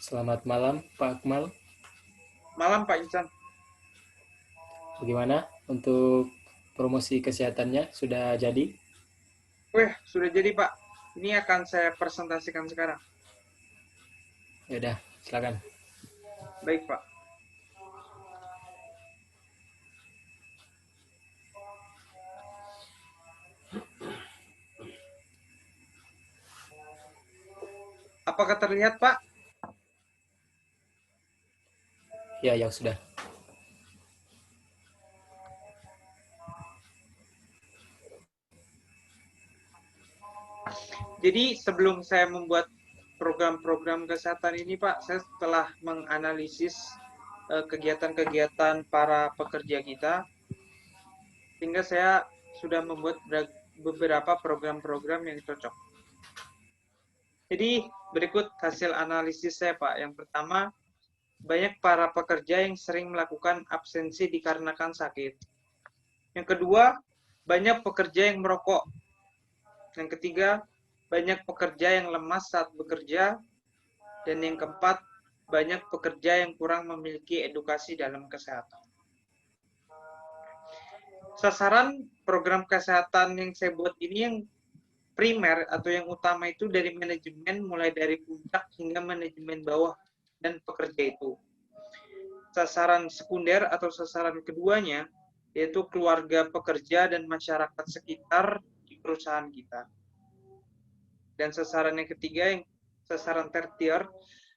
Selamat malam, Pak Akmal. Malam Pak Insan. Bagaimana untuk promosi kesehatannya? Sudah jadi? Wih, sudah jadi Pak. Ini akan saya presentasikan sekarang. Ya udah, silakan. Baik Pak. Apakah terlihat Pak? Ya, yang sudah. Jadi sebelum saya membuat program-program kesehatan ini Pak, saya telah menganalisis kegiatan-kegiatan para pekerja kita, sehingga saya sudah membuat beberapa program-program yang cocok. Jadi berikut hasil analisis saya Pak. Yang pertama, banyak para pekerja yang sering melakukan absensi dikarenakan sakit. Yang kedua, banyak pekerja yang merokok. Yang ketiga, banyak pekerja yang lemas saat bekerja. Dan yang keempat, banyak pekerja yang kurang memiliki edukasi dalam kesehatan. Sasaran program kesehatan yang saya buat ini yang primer atau yang utama itu dari manajemen, mulai dari puncak hingga manajemen bawah dan pekerja itu. Sasaran sekunder atau sasaran keduanya yaitu keluarga pekerja dan masyarakat sekitar di perusahaan kita. Dan sasaran yang ketiga, yang sasaran tertier,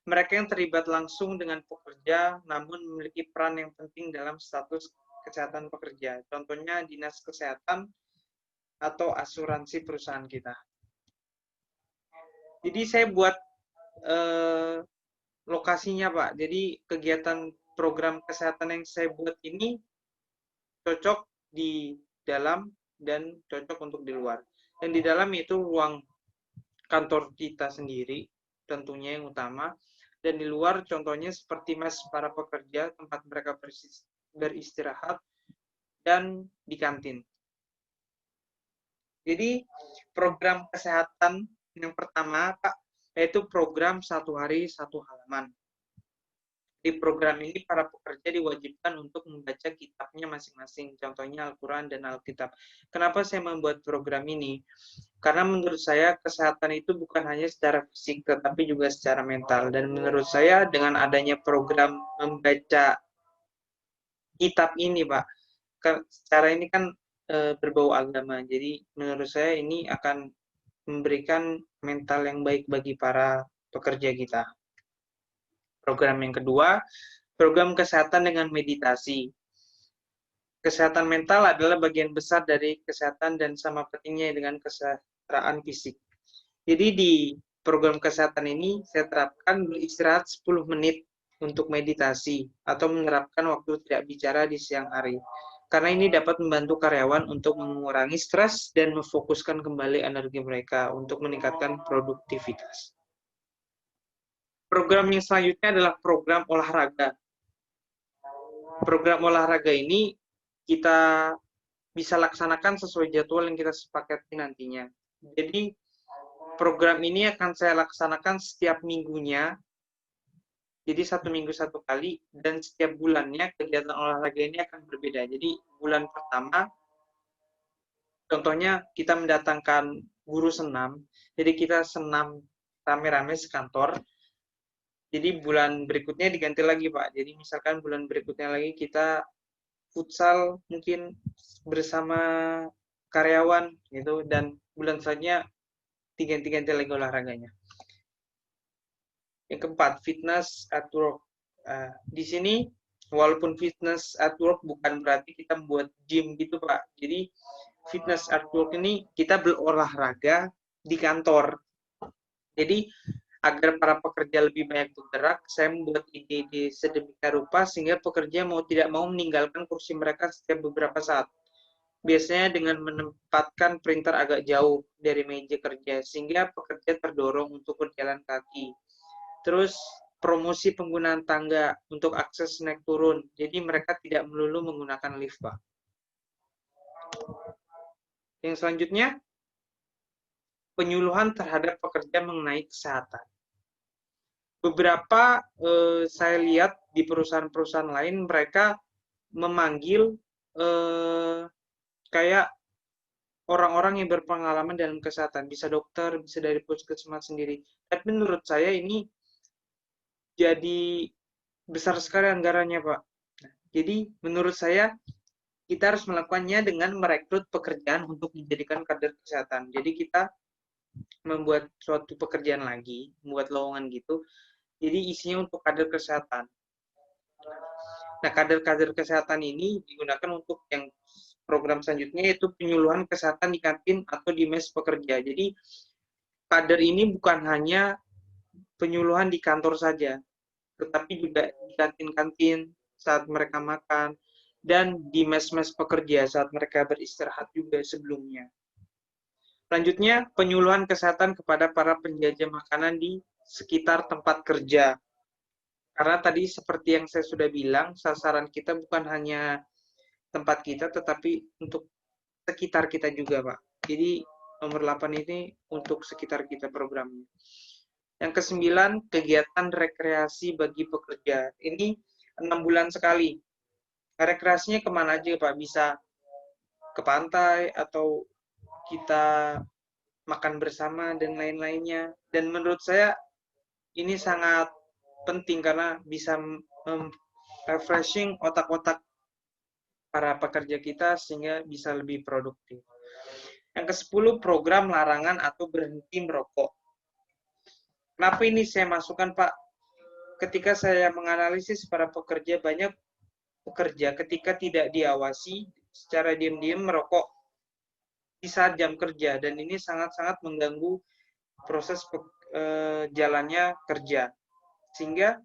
mereka yang terlibat langsung dengan pekerja namun memiliki peran yang penting dalam status kesehatan pekerja. Contohnya dinas kesehatan atau asuransi perusahaan kita. Jadi saya buat lokasinya Pak. Jadi kegiatan program kesehatan yang saya buat ini cocok di dalam dan cocok untuk di luar. Yang di dalam itu ruang kantor kita sendiri, tentunya yang utama. Dan di luar contohnya seperti mes para pekerja, tempat mereka beristirahat, dan di kantin. Jadi program kesehatan yang pertama Pak, yaitu program 1 hari 1 halaman. Di program ini para pekerja diwajibkan untuk membaca kitabnya masing-masing, contohnya Al-Quran dan Alkitab. Kenapa saya membuat program ini? Karena menurut saya kesehatan itu bukan hanya secara fisik, tetapi juga secara mental. Dan menurut saya dengan adanya program membaca kitab ini, Pak, secara ini kan berbau agama. Jadi menurut saya ini akan memberikan mental yang baik bagi para pekerja kita. Program yang kedua, program kesehatan dengan meditasi. Kesehatan mental adalah bagian besar dari kesehatan dan sama pentingnya dengan kesejahteraan fisik. Jadi di program kesehatan ini saya terapkan beristirahat 10 menit untuk meditasi atau menerapkan waktu tidak bicara di siang hari. Karena ini dapat membantu karyawan untuk mengurangi stres dan memfokuskan kembali energi mereka untuk meningkatkan produktivitas. Program yang selanjutnya adalah program olahraga. Program olahraga ini kita bisa laksanakan sesuai jadwal yang kita sepakati nantinya. Jadi program ini akan saya laksanakan setiap minggunya. Jadi 1 minggu 1 kali, dan setiap bulannya kegiatan olahraga ini akan berbeda. Jadi bulan pertama, contohnya kita mendatangkan guru senam. Jadi kita senam rame-rame sekantor. Jadi bulan berikutnya diganti lagi Pak. Jadi misalkan bulan berikutnya lagi kita futsal mungkin bersama karyawan gitu, dan bulan selanjutnya diganti-ganti lagi olahraganya. Yang keempat, fitness at work. Di sini walaupun fitness at work bukan berarti kita membuat gym gitu Pak. Jadi fitness at work ini kita berolahraga di kantor. Jadi agar para pekerja lebih banyak bergerak, saya membuat ide-ide sedemikian rupa sehingga pekerja mau tidak mau meninggalkan kursi mereka setiap beberapa saat. Biasanya dengan menempatkan printer agak jauh dari meja kerja, sehingga pekerja terdorong untuk berjalan kaki. Terus promosi penggunaan tangga untuk akses naik turun. Jadi mereka tidak melulu menggunakan lift, Pak. Yang selanjutnya, penyuluhan terhadap pekerja mengenai kesehatan. beberapa saya lihat di perusahaan-perusahaan lain mereka memanggil kayak orang-orang yang berpengalaman dalam kesehatan, bisa dokter, bisa dari puskesmas sendiri. Tapi menurut saya ini jadi besar sekali anggarannya, Pak. Jadi menurut saya kita harus melakukannya dengan merekrut pekerjaan untuk dijadikan kader kesehatan. Jadi kita membuat suatu pekerjaan lagi, membuat lowongan gitu. Jadi isinya untuk kader kesehatan. Nah, kader-kader kesehatan ini digunakan untuk yang program selanjutnya, yaitu penyuluhan kesehatan di kantin atau di mes pekerja. Jadi kader ini bukan hanya penyuluhan di kantor saja, tetapi juga di kantin-kantin saat mereka makan, dan di mes-mes pekerja saat mereka beristirahat juga sebelumnya. Selanjutnya, penyuluhan kesehatan kepada para penjajah makanan di sekitar tempat kerja. Karena tadi seperti yang saya sudah bilang, sasaran kita bukan hanya tempat kita, tetapi untuk sekitar kita juga, Pak. Jadi nomor 8 ini untuk sekitar kita programnya. Yang ke-9, kegiatan rekreasi bagi pekerja. Ini 6 bulan sekali. Rekreasinya kemana aja, Pak? Bisa ke pantai, atau kita makan bersama, dan lain-lainnya. Dan menurut saya ini sangat penting karena bisa refreshing otak-otak para pekerja kita sehingga bisa lebih produktif. Yang ke-10, program larangan atau berhenti merokok. Kenapa ini saya masukkan, Pak? Ketika saya menganalisis para pekerja, banyak pekerja ketika tidak diawasi secara diam-diam merokok di saat jam kerja, dan ini sangat-sangat mengganggu proses jalannya kerja. Sehingga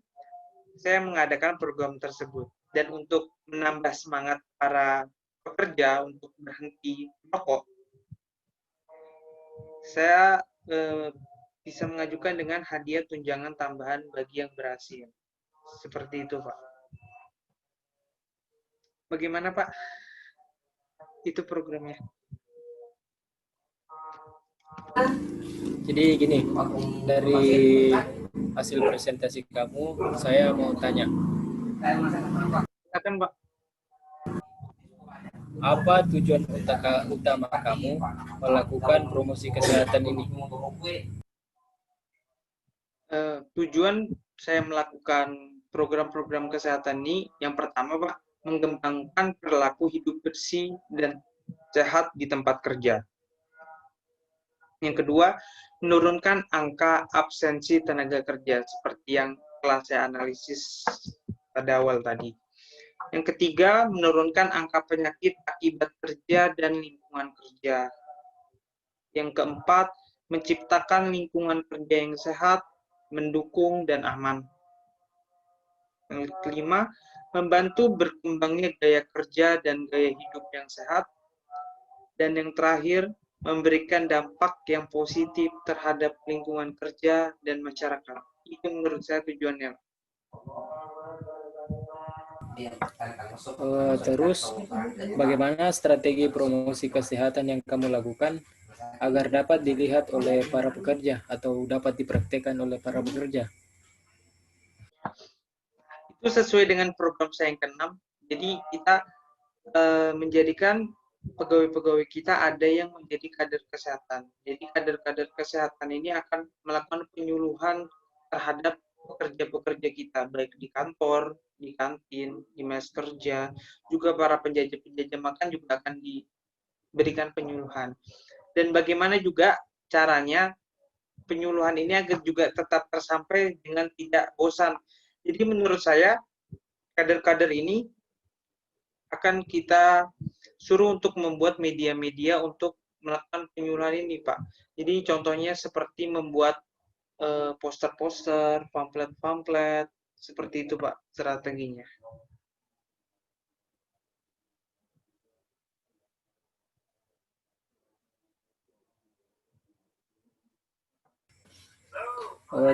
saya mengadakan program tersebut. Dan untuk menambah semangat para pekerja untuk berhenti merokok, saya bisa mengajukan dengan hadiah tunjangan tambahan bagi yang berhasil. Seperti itu, Pak. Bagaimana, Pak? Itu programnya. Jadi gini, dari hasil presentasi kamu, saya mau tanya. Silakan, Pak. Apa tujuan utama kamu melakukan promosi kesehatan ini? Tujuan saya melakukan program-program kesehatan ini, yang pertama, Pak, mengembangkan perilaku hidup bersih dan sehat di tempat kerja. Yang kedua, menurunkan angka absensi tenaga kerja seperti yang telah saya analisis pada awal tadi. Yang ketiga, menurunkan angka penyakit akibat kerja dan lingkungan kerja. Yang keempat, menciptakan lingkungan kerja yang sehat, mendukung, dan aman. Yang kelima, membantu berkembangnya gaya kerja dan gaya hidup yang sehat. Dan yang terakhir, memberikan dampak yang positif terhadap lingkungan kerja dan masyarakat. Itu menurut saya tujuannya. Terus, bagaimana strategi promosi kesehatan yang kamu lakukan agar dapat dilihat oleh para pekerja atau dapat dipraktekkan oleh para pekerja? Itu sesuai dengan program saya yang ke-6. Jadi kita menjadikan pegawai-pegawai kita ada yang menjadi kader kesehatan. Jadi kader-kader kesehatan ini akan melakukan penyuluhan terhadap pekerja-pekerja kita, baik di kantor, di kantin, di mes kerja, juga para penjajah-penjajah makan juga akan diberikan penyuluhan. Dan bagaimana juga caranya penyuluhan ini agar juga tetap tersampai dengan tidak bosan. Jadi menurut saya, kader-kader ini akan kita suruh untuk membuat media-media untuk melakukan penyuluhan ini, Pak. Jadi contohnya seperti membuat poster-poster, pamflet-pamflet, seperti itu, Pak, strateginya.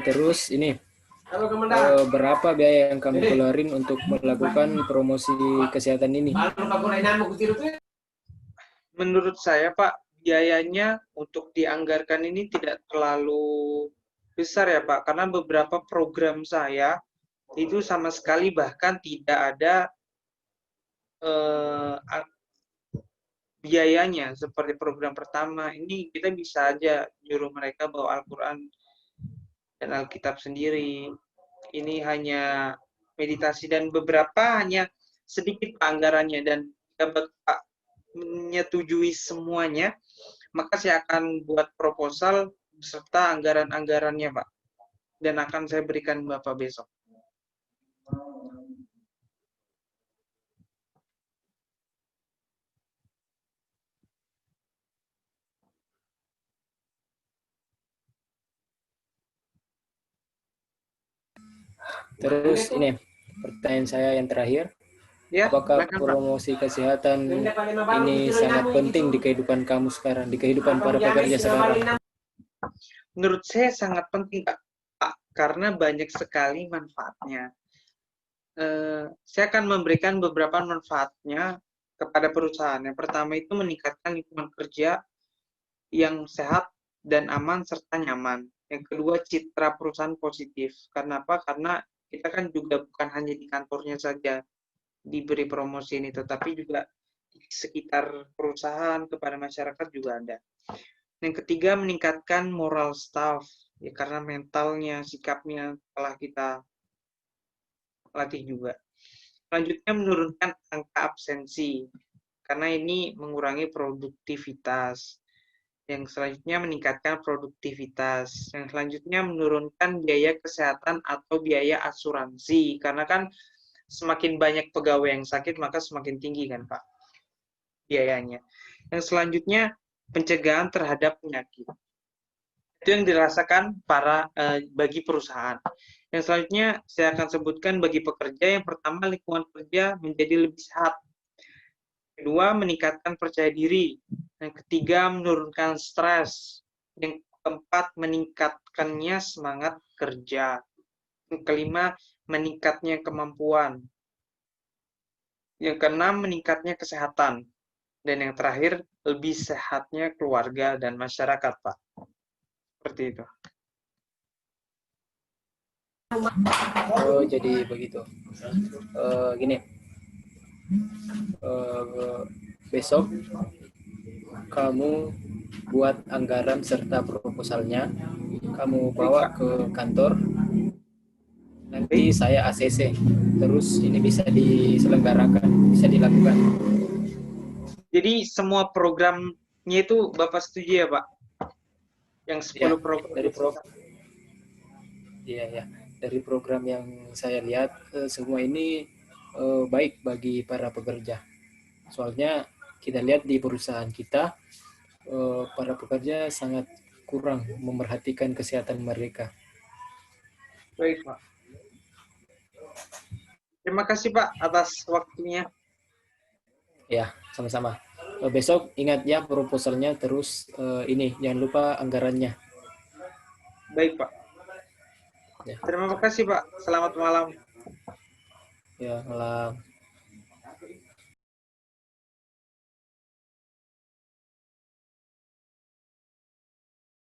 Terus ini, berapa biaya yang kamu keluarin untuk melakukan promosi kesehatan ini? Menurut saya, Pak, biayanya untuk dianggarkan ini tidak terlalu besar ya Pak, karena beberapa program saya itu sama sekali bahkan tidak ada biayanya. Seperti program pertama, ini kita bisa aja nyuruh mereka bawa Al-Quran dan Alkitab sendiri. Ini hanya meditasi dan beberapa hanya sedikit anggarannya, dan jika Bapak menyetujui semuanya, maka saya akan buat proposal beserta anggaran-anggarannya, Pak. Dan akan saya berikan Bapak besok. Terus ini pertanyaan saya yang terakhir, Ya, apakah silakan, Pak. promosi kesehatan ini sangat penting di kehidupan kamu sekarang, di kehidupan para pekerja sekarang? Menurut saya sangat penting, Pak, karena banyak sekali manfaatnya. Saya akan memberikan beberapa manfaatnya kepada perusahaan. Yang pertama itu meningkatkan lingkungan kerja yang sehat dan aman serta nyaman. Yang kedua, citra perusahaan positif. Karena apa? Karena kita kan juga bukan hanya di kantornya saja diberi promosi ini, tetapi juga di sekitar perusahaan kepada masyarakat juga ada. Yang ketiga, meningkatkan moral staff, ya karena mentalnya, sikapnya telah kita latih juga. Selanjutnya, menurunkan angka absensi, karena ini mengurangi produktivitas. Yang selanjutnya, meningkatkan produktivitas. Yang selanjutnya, menurunkan biaya kesehatan atau biaya asuransi, karena kan semakin banyak pegawai yang sakit, maka semakin tinggi kan, Pak, biayanya. Yang selanjutnya, pencegahan terhadap penyakit. Itu yang dirasakan bagi perusahaan. Yang selanjutnya saya akan sebutkan bagi pekerja. Yang pertama, lingkungan kerja menjadi lebih sehat. Kedua, meningkatkan percaya diri. Yang ketiga, menurunkan stres. Yang keempat, meningkatkannya semangat kerja. Yang kelima, meningkatnya kemampuan. Yang keenam, meningkatnya kesehatan. Dan yang terakhir, lebih sehatnya keluarga dan masyarakat, Pak. Seperti itu. Oh, jadi begitu. Gini, besok kamu buat anggaran serta proposalnya, kamu bawa ke kantor, nanti saya ACC, terus ini bisa diselenggarakan, bisa dilakukan. Jadi semua programnya itu Bapak setuju ya, Pak? Yang 10 program. Iya, dari program yang saya lihat, semua ini baik bagi para pekerja. Soalnya kita lihat di perusahaan kita, para pekerja sangat kurang memerhatikan kesehatan mereka. Baik, Pak. Terima kasih, Pak, atas waktunya. Ya, sama-sama. Besok ingat ya proposalnya, terus ini jangan lupa anggarannya. Baik, Pak. Ya. Terima kasih, Pak. Selamat malam. Ya, malam.